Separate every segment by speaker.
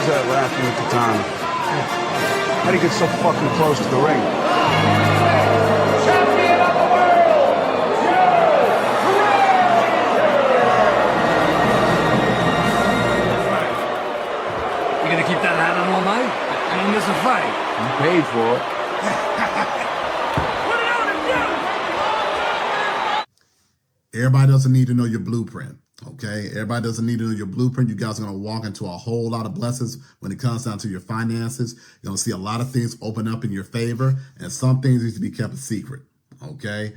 Speaker 1: we're asking at the time. How do you get so fucking close to the ring?
Speaker 2: Champion of the world,
Speaker 3: That's right. You gonna keep that hat on all night? You don't miss a fight.
Speaker 1: You paid for it.
Speaker 4: Everybody doesn't need to know your blueprint, okay? Everybody doesn't need to know your blueprint. You guys are going to walk into a whole lot of blessings when it comes down to your finances. You're going to see a lot of things open up in your favor, and some things need to be kept a secret, okay?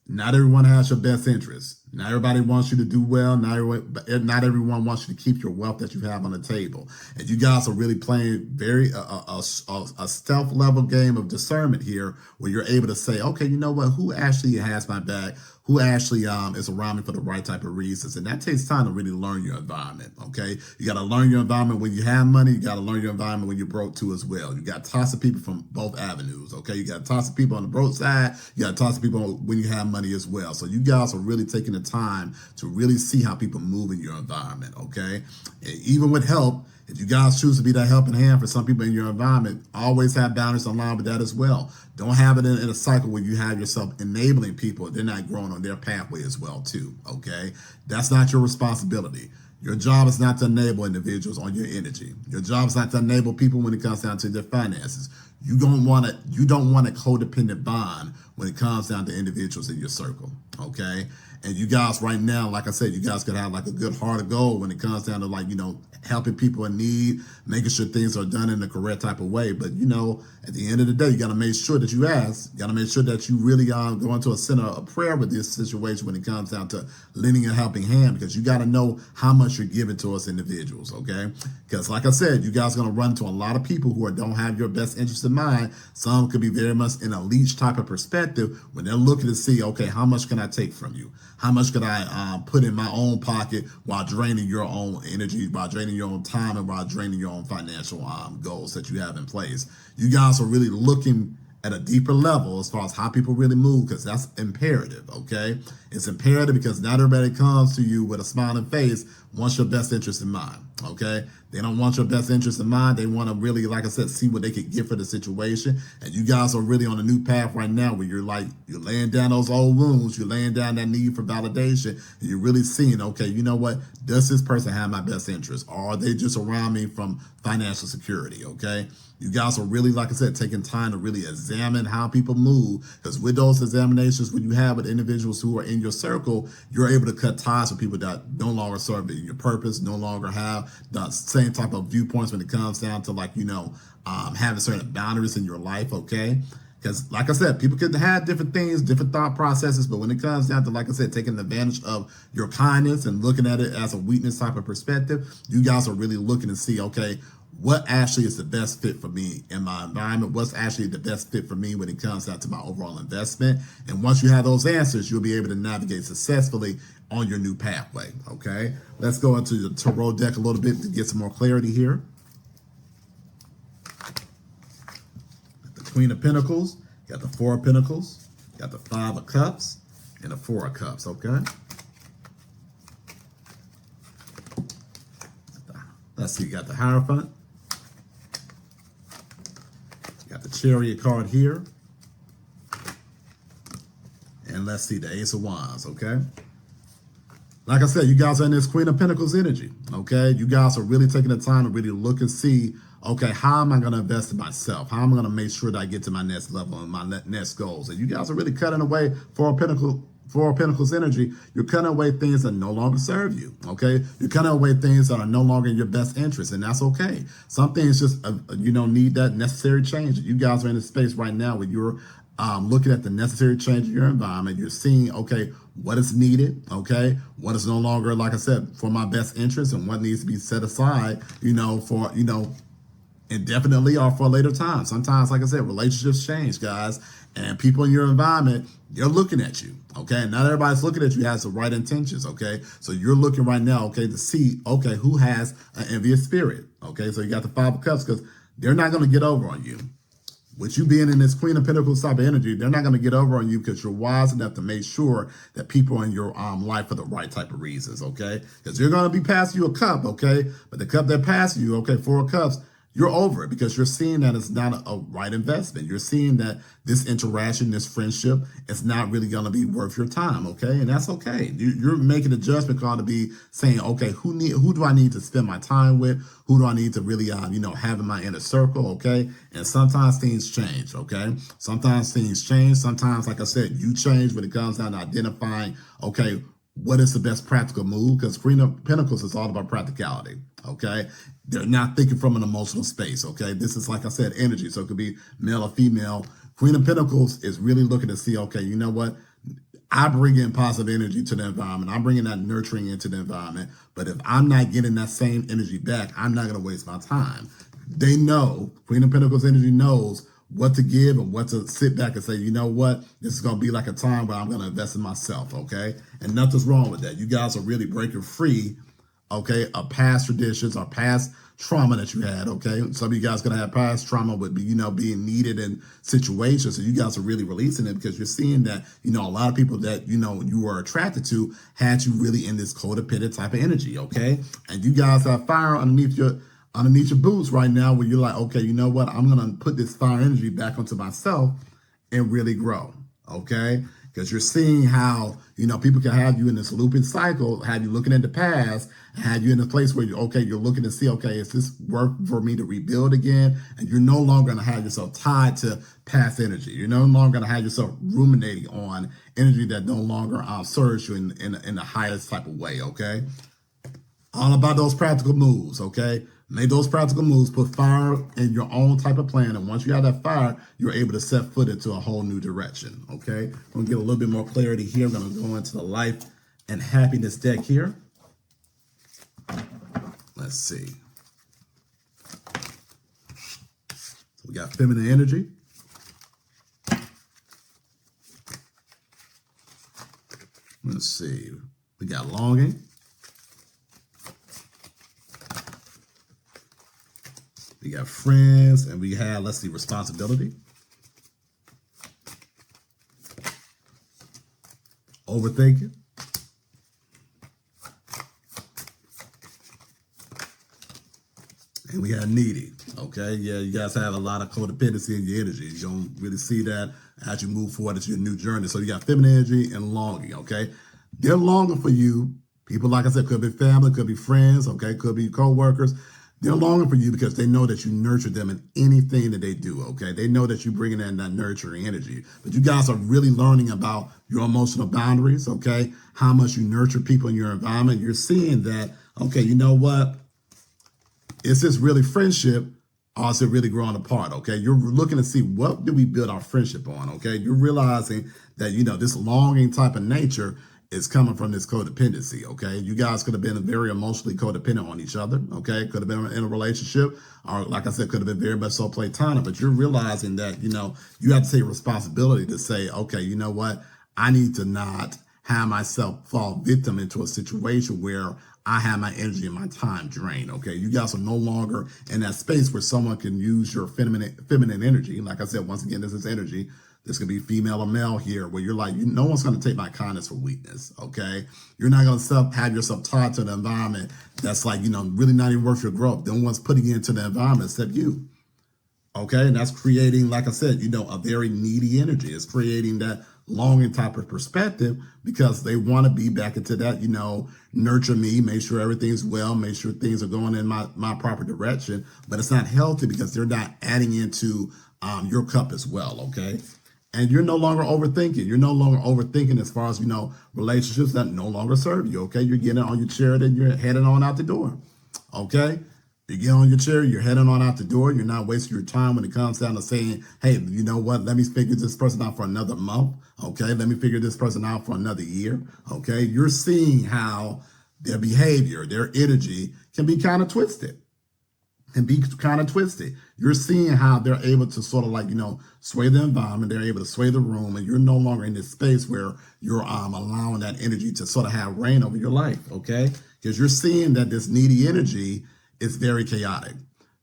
Speaker 4: Not everyone has your best interest. Not everybody wants you to do well. Not everyone wants you to keep your wealth that you have on the table. And you guys are really playing very a stealth level game of discernment here, where you're able to say, okay, you know what? Who actually has my back? Who actually is around me for the right type of reasons? And that takes time to really learn your environment, okay? You got to learn your environment when you have money. You got to learn your environment when you're broke too as well. You got to toss of people from both avenues, okay? You got to toss of people on the broke side. You got to toss of people when you have money as well. So you guys are really taking the time to really see how people move in your environment, okay? And even with help, if you guys choose to be that helping hand for some people in your environment, always have boundaries aligned with that as well. Don't have it in a cycle where you have yourself enabling people. They're not growing on their pathway as well too, okay? That's not your responsibility. Your job is not to enable individuals on your energy. Your job is not to enable people when it comes down to their finances. You don't want a codependent bond when it comes down to individuals in your circle, okay? And you guys right now, like I said, you guys could have like a good heart of gold when it comes down to, like, you know, helping people in need, making sure things are done in the correct type of way. But, you know, at the end of the day, you got to make sure that you ask. You got to make sure that you really go into a center of prayer with this situation when it comes down to lending a helping hand, because you got to know how much you're giving to us individuals, okay? Because like I said, you guys are going to run into a lot of people who don't have your best interest in mind. Some could be very much in a leech type of perspective when they're looking to see, okay, how much can I take from you? How much could I put in my own pocket while draining your own energy, while draining your own time, and while draining your own financial goals that you have in place? You guys are really looking at a deeper level as far as how people really move, because that's imperative, okay? It's imperative because not everybody comes to you with a smiling face wants your best interest in mind, okay? They don't want your best interest in mind. They want to really, like I said, see what they could get for the situation. And you guys are really on a new path right now where you're laying down those old wounds. You're laying down that need for validation. And you're really seeing, okay, you know what? Does this person have my best interest? Or are they just around me from financial security, okay? You guys are really, like I said, taking time to really examine how people move, because with those examinations, when you have with individuals who are in your circle, you're able to cut ties with people that no longer serve your purpose, no longer have the same type of viewpoints when it comes down to, like, you know, having certain boundaries in your life, okay? Because like I said, people can have different things, different thought processes, but when it comes down to, like I said, taking advantage of your kindness and looking at it as a weakness type of perspective, you guys are really looking to see, okay, what actually is the best fit for me in my environment? What's actually the best fit for me when it comes down to my overall investment? And once you have those answers, you'll be able to navigate successfully on your new pathway, okay? Let's go into the tarot deck a little bit to get some more clarity here. The Queen of Pentacles, you got the Four of Pentacles, you got the Five of Cups, and the Four of Cups, okay? Let's see, you got the Hierophant. You got the Chariot card here. And let's see, the Ace of Wands, okay? Like I said, you guys are in this Queen of Pentacles energy, okay? You guys are really taking the time to really look and see, okay, how am I going to invest in myself? How am I going to make sure that I get to my next level and my next goals? And you guys are really cutting away Four of Pentacles energy. You're cutting away things that no longer serve you, okay? You're cutting away things that are no longer in your best interest, and that's okay. Some things just, you don't need that necessary change. You guys are in a space right now where you're looking at the necessary change in your environment. You're seeing, okay, what is needed, okay? What is no longer, like I said, for my best interest, and what needs to be set aside, you know, for, you know, indefinitely or for a later time. Sometimes, like I said, relationships change, guys, and people in your environment, they're looking at you, okay? Not everybody's looking at you has the right intentions, okay? So you're looking right now, okay, to see, okay, who has an envious spirit, okay? So you got the Five of Cups, because they're not going to get over on you. with you being in this Queen of Pentacles type of energy, they're not going to get over on you because you're wise enough to make sure that people are in your life for the right type of reasons, okay? Because you're going to be passing you a cup, okay? But the cup that passes you, okay, 4 cups, you're over it because you're seeing that it's not a right investment. You're seeing that this interaction, this friendship, is not really going to be worth your time, okay? And that's okay. You're making a judgment call to be saying, okay, who do I need to spend my time with? Who do I need to really, have in my inner circle, okay? And sometimes things change, okay? Sometimes things change. Sometimes, like I said, you change when it comes down to identifying, okay, what is the best practical move? Because Queen of Pentacles is all about practicality, okay? They're not thinking from an emotional space, okay? This is, like I said, energy, so it could be male or female. Queen of Pentacles is really looking to see, okay, you know what? I bring in positive energy to the environment. I'm bringing that nurturing into the environment. But if I'm not getting that same energy back, I'm not going to waste my time. They know, Queen of Pentacles energy knows what to give and what to sit back and say, you know what, this is going to be like a time where I'm going to invest in myself, okay? And nothing's wrong with that. You guys are really breaking free, okay, of past traditions or past trauma that you had, okay? Some of you guys going to have past trauma with, being needed in situations. So you guys are really releasing it because you're seeing that, a lot of people that, you were attracted to had you really in this codependent type of energy, okay? And you guys have fire underneath your boots right now where you're like, okay, you know what? I'm going to put this fire energy back onto myself and really grow, okay? Because you're seeing how, people can have you in this looping cycle, have you looking at the past, have you in a place where you're looking to see, okay, is this work for me to rebuild again? And you're no longer going to have yourself tied to past energy. You're no longer going to have yourself ruminating on energy that no longer serves you in the highest type of way, okay? All about those practical moves, okay? Make those practical moves, put fire in your own type of plan. And once you have that fire, you're able to set foot into a whole new direction, okay? I'm going to get a little bit more clarity here. I'm going to go into the life and happiness deck here. Let's see. We got feminine energy. Let's see. We got longing. We got friends, and we have, let's see, responsibility. Overthinking. And we have needy, okay? Yeah, you guys have a lot of codependency in your energy. You don't really see that as you move forward into your new journey. So you got feminine energy and longing, okay? They're longing for you. People, like I said, could be family, could be friends, okay? Could be co-workers. They're longing for you because they know that you nurture them in anything that they do, okay? They know that you bring in that nurturing energy. But you guys are really learning about your emotional boundaries, okay? How much you nurture people in your environment. You're seeing that, okay, you know what? Is this really friendship or is it really growing apart, okay? You're looking to see what do we build our friendship on, okay? You're realizing that, this longing type of nature is coming from this codependency, okay? You guys could have been very emotionally codependent on each other, okay? Could have been in a relationship, or like I said, could have been very much so platonic, but you're realizing that, you have to take responsibility to say, okay, you know what? I need to not have myself fall victim into a situation where I have my energy and my time drained, okay? You guys are no longer in that space where someone can use your feminine energy. Like I said, once again, this is energy. This could be female or male here where you're like, no one's going to take my kindness for weakness, okay? You're not going to have yourself tied to the environment that's like, really not even worth your growth. No one's putting you into the environment except you, okay? And that's creating, like I said, a very needy energy. It's creating that longing type of perspective because they want to be back into that, nurture me, make sure everything's well, make sure things are going in my proper direction. But it's not healthy because they're not adding into your cup as well, okay? And you're no longer overthinking. You're no longer overthinking as far as, relationships that no longer serve you, okay? You're getting on your chair and you're heading on out the door, okay? You get on your chair, you're heading on out the door. You're not wasting your time when it comes down to saying, hey, you know what? Let me figure this person out for another month, okay? Let me figure this person out for another year, okay? You're seeing how their behavior, their energy can be kind of twisted. You're seeing how they're able to sort of like, sway the environment. They're able to sway the room, and you're no longer in this space where you're allowing that energy to sort of have reign over your life, okay? Because you're seeing that this needy energy is very chaotic.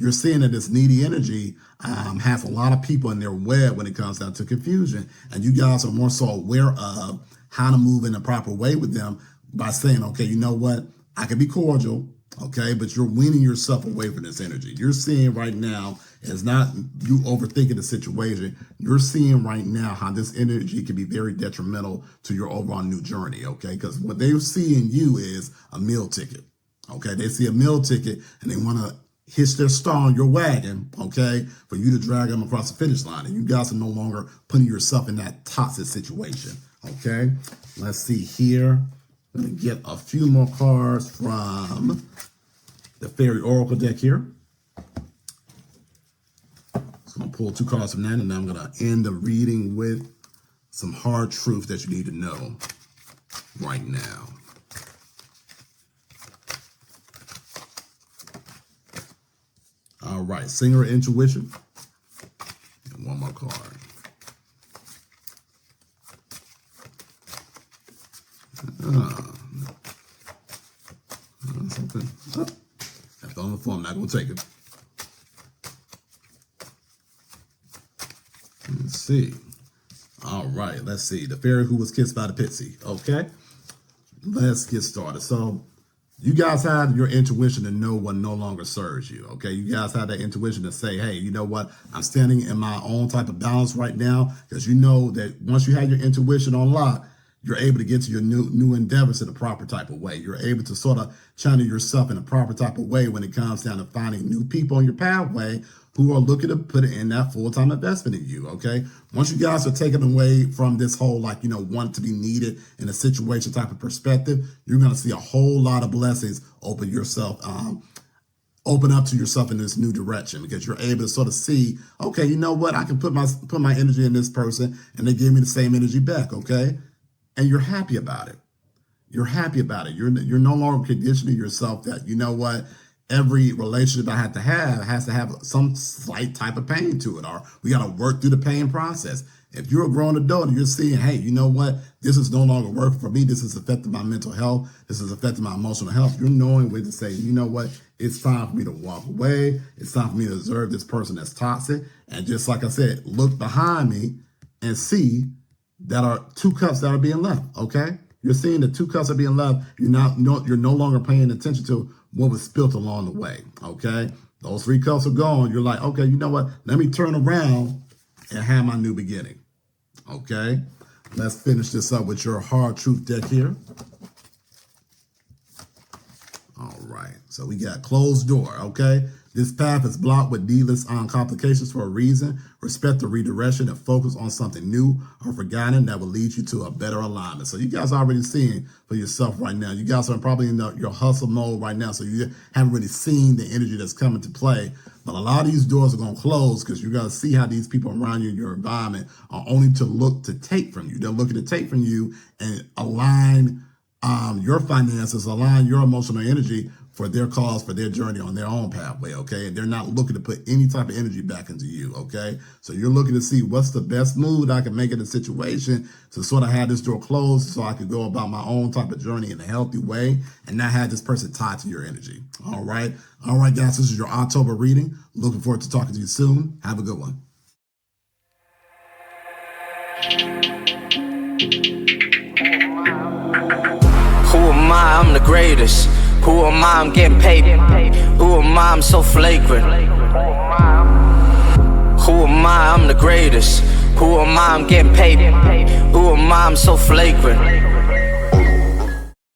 Speaker 4: you're seeing that this needy energy has a lot of people in their web when it comes down to confusion. And you guys are more so aware of how to move in the proper way with them by saying, okay, you know what? I can be cordial, okay, but you're weaning yourself away from this energy. You're seeing right now, it's not you overthinking the situation. You're seeing right now how this energy can be very detrimental to your overall new journey, okay? Because what they see in you is a meal ticket, okay? They see a meal ticket and they want to hitch their star on your wagon, okay, for you to drag them across the finish line. And you guys are no longer putting yourself in that toxic situation, okay? Let's see here. I'm going to get a few more cards from the Fairy Oracle deck here. So I'm going to pull 2 cards from that, and then I'm going to end the reading with some hard truth that you need to know right now. All right, Singer Intuition. And one more card. Something. Oh, that's on the phone. I'm not going to take it. Let's see. All right, let's see. The fairy who was kissed by the pixie. Okay, let's get started. So you guys had your intuition to know what no longer serves you. Okay, you guys had that intuition to say, hey, you know what? I'm standing in my own type of balance right now, because you know that once you have your intuition on lock, you're able to get to your new endeavors in the proper type of way. You're able to sort of channel yourself in a proper type of way when it comes down to finding new people on your pathway who are looking to put in that full-time investment in you, okay? Once you guys are taken away from this whole, like, you know, want to be needed in a situation type of perspective, you're going to see a whole lot of blessings open up to yourself in this new direction, because you're able to sort of see, okay, you know what? I can put my energy in this person and they give me the same energy back, okay? And you're happy about it. You're happy about it. You're no longer conditioning yourself that, you know what, every relationship I have has to have some slight type of pain to it, or we got to work through the pain process. If you're a grown adult and you're seeing, hey, you know what, this is no longer working for me, this is affecting my mental health, this is affecting my emotional health, you're knowing when to say, you know what, it's time for me to walk away. It's time for me to observe this person that's toxic. And just like I said, look behind me and see that are 2 cups that are being left, okay? You're seeing the 2 cups are being left. You're no longer paying attention to what was spilt along the way, okay? Those 3 cups are gone. You're like, okay, you know what? Let me turn around and have my new beginning, okay? Let's finish this up with your hard truth deck here. All right, so we got closed door, okay? This path is blocked with needless complications for a reason. Respect the redirection and focus on something new or forgotten that will lead you to a better alignment. So you guys are already seeing for yourself right now. You guys are probably in your hustle mode right now, so you haven't really seen the energy that's coming to play. But a lot of these doors are going to close, because you're going to see how these people around you in your environment are only to look to take from you. They're looking to take from you and align your finances, align your emotional energy for their cause, for their journey on their own pathway, okay? And they're not looking to put any type of energy back into you, okay? So you're looking to see what's the best move I can make in the situation to sort of have this door closed so I can go about my own type of journey in a healthy way and not have this person tied to your energy, all right? All right, guys, this is your October reading. Looking forward to talking to you soon. Have a good one.
Speaker 2: Who am I? I'm the greatest. Who am I? I'm getting paid. Who am I? I'm so flagrant. Who am I? I'm the greatest. Who am I? I'm getting paid. Who am I? I'm so flagrant.